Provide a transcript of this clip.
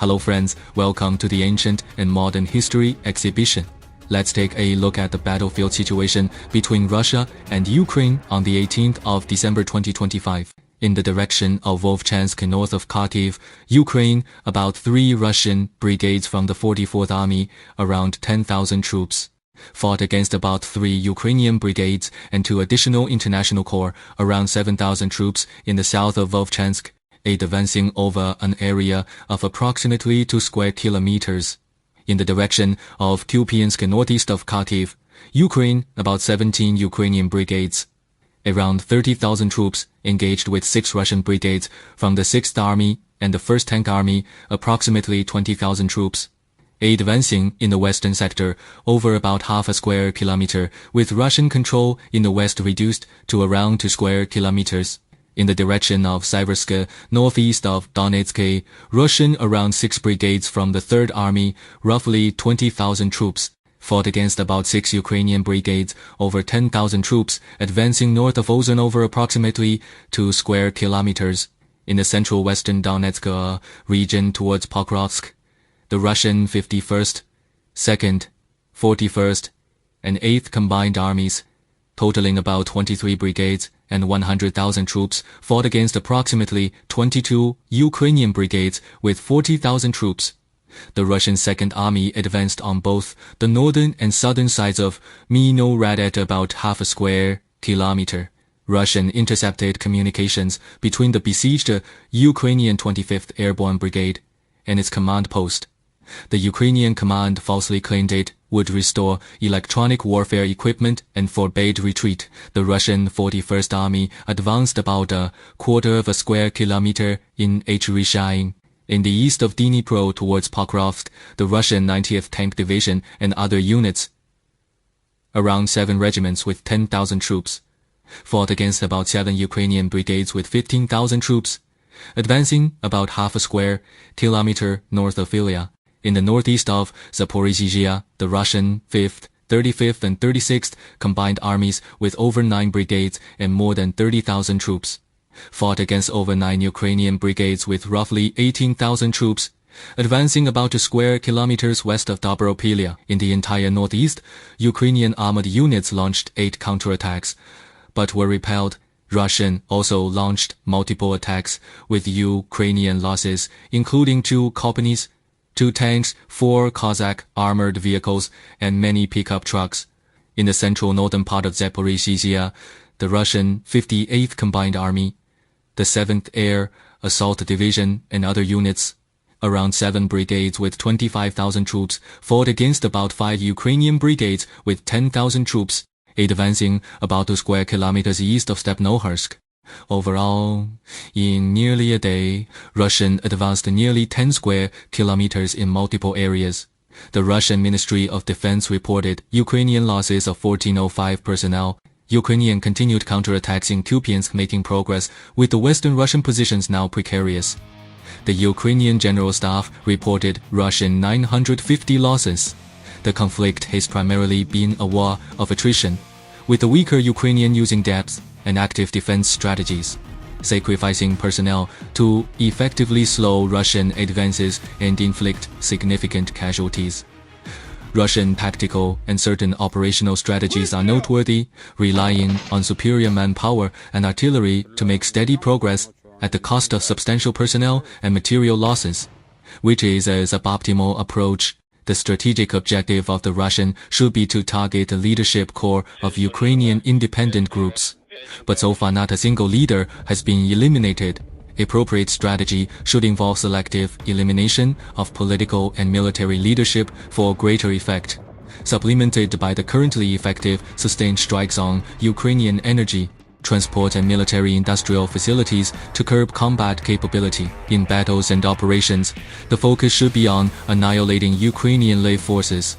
Hello friends, welcome to the Ancient and Modern History exhibition. Let's take a look at the battlefield situation between Russia and Ukraine on the 18th of December 2025. In the direction of Vovchansk north of Kharkiv, Ukraine, about 3 Russian brigades from the 44th Army, around 10,000 troops, fought against about 3 Ukrainian brigades and 2 additional international corps, around 7,000 troops, in the south of Vovchansk, advancing over an area of approximately 2 square kilometers. In the direction of Kupiansk northeast of Kharkiv, Ukraine, about 17 Ukrainian brigades, around 30,000 troops, engaged with 6 Russian brigades from the 6th Army and the 1st Tank Army, approximately 20,000 troops, advancing in the western sector over about half a square kilometer, with Russian control in the west reduced to around 2 square kilometers. In the direction of Siversk, northeast of Donetsk, Russian around 6 brigades from the 3rd Army, roughly 20,000 troops, fought against about 6 Ukrainian brigades, over 10,000 troops, advancing north of Ozon over approximately 2 square kilometers. In the central western Donetsk region towards Pokrovsk, the Russian 51st, 2nd, 41st, and 8th Combined Armies, totaling about 23 brigades and 100,000 troops, fought against approximately 22 Ukrainian brigades with 40,000 troops. The Russian 2nd Army advanced on both the northern and southern sides of Myrnohrad at about half a square kilometer. Russian intercepted communications between the besieged Ukrainian 25th Airborne Brigade and its command post. The Ukrainian command falsely claimed it would restore electronic warfare equipment and forbade retreat. The Russian 41st Army advanced about a quarter of a square kilometer in Rishain. In the east of Dnipro towards Pokrovsk, the Russian 90th Tank Division and other units, around 7 regiments with 10,000 troops, fought against about 7 Ukrainian brigades with 15,000 troops, advancing about half a square kilometer north of Ilya. In the northeast of Zaporizhzhia, the Russian 5th, 35th and 36th Combined Armies with over 9 brigades and more than 30,000 troops, fought against over 9 Ukrainian brigades with roughly 18,000 troops, advancing about 2 square kilometers west of Dobropilya. In the entire northeast, Ukrainian armored units launched 8 counterattacks, but were repelled. Russian also launched multiple attacks with Ukrainian losses, including 2 companies, 2 tanks, 4 Cossack armored vehicles, and many pickup trucks. In the central northern part of Zaporizhzhia, the Russian 58th Combined Army, the 7th Air Assault Division, and other units, around 7 brigades with 25,000 troops, fought against about 5 Ukrainian brigades with 10,000 troops, advancing about 2 square kilometers east of Myrnohrad. Overall, in nearly a day, Russian advanced nearly 10 square kilometers in multiple areas. The Russian Ministry of Defense reported Ukrainian losses of 1,405 personnel. Ukrainian continued counterattacks in Kupiansk, making progress, with the western Russian positions now precarious. The Ukrainian General Staff reported Russian 950 losses. The conflict has primarily been a war of attrition, with the weaker Ukrainian using depth and active defense strategies, sacrificing personnel to effectively slow Russian advances and inflict significant casualties. Russian tactical and certain operational strategies are noteworthy, relying on superior manpower and artillery to make steady progress at the cost of substantial personnel and material losses, which is a suboptimal approach. The strategic objective of the Russian should be to target the leadership core of Ukrainian independent groups. But so far not a single leader has been eliminated. Appropriate strategy should involve selective elimination of political and military leadership for greater effect, supplemented by the currently effective sustained strikes on Ukrainian energy, transport and military industrial facilities to curb combat capability. In battles and operations, the focus should be on annihilating Ukrainian lay forces.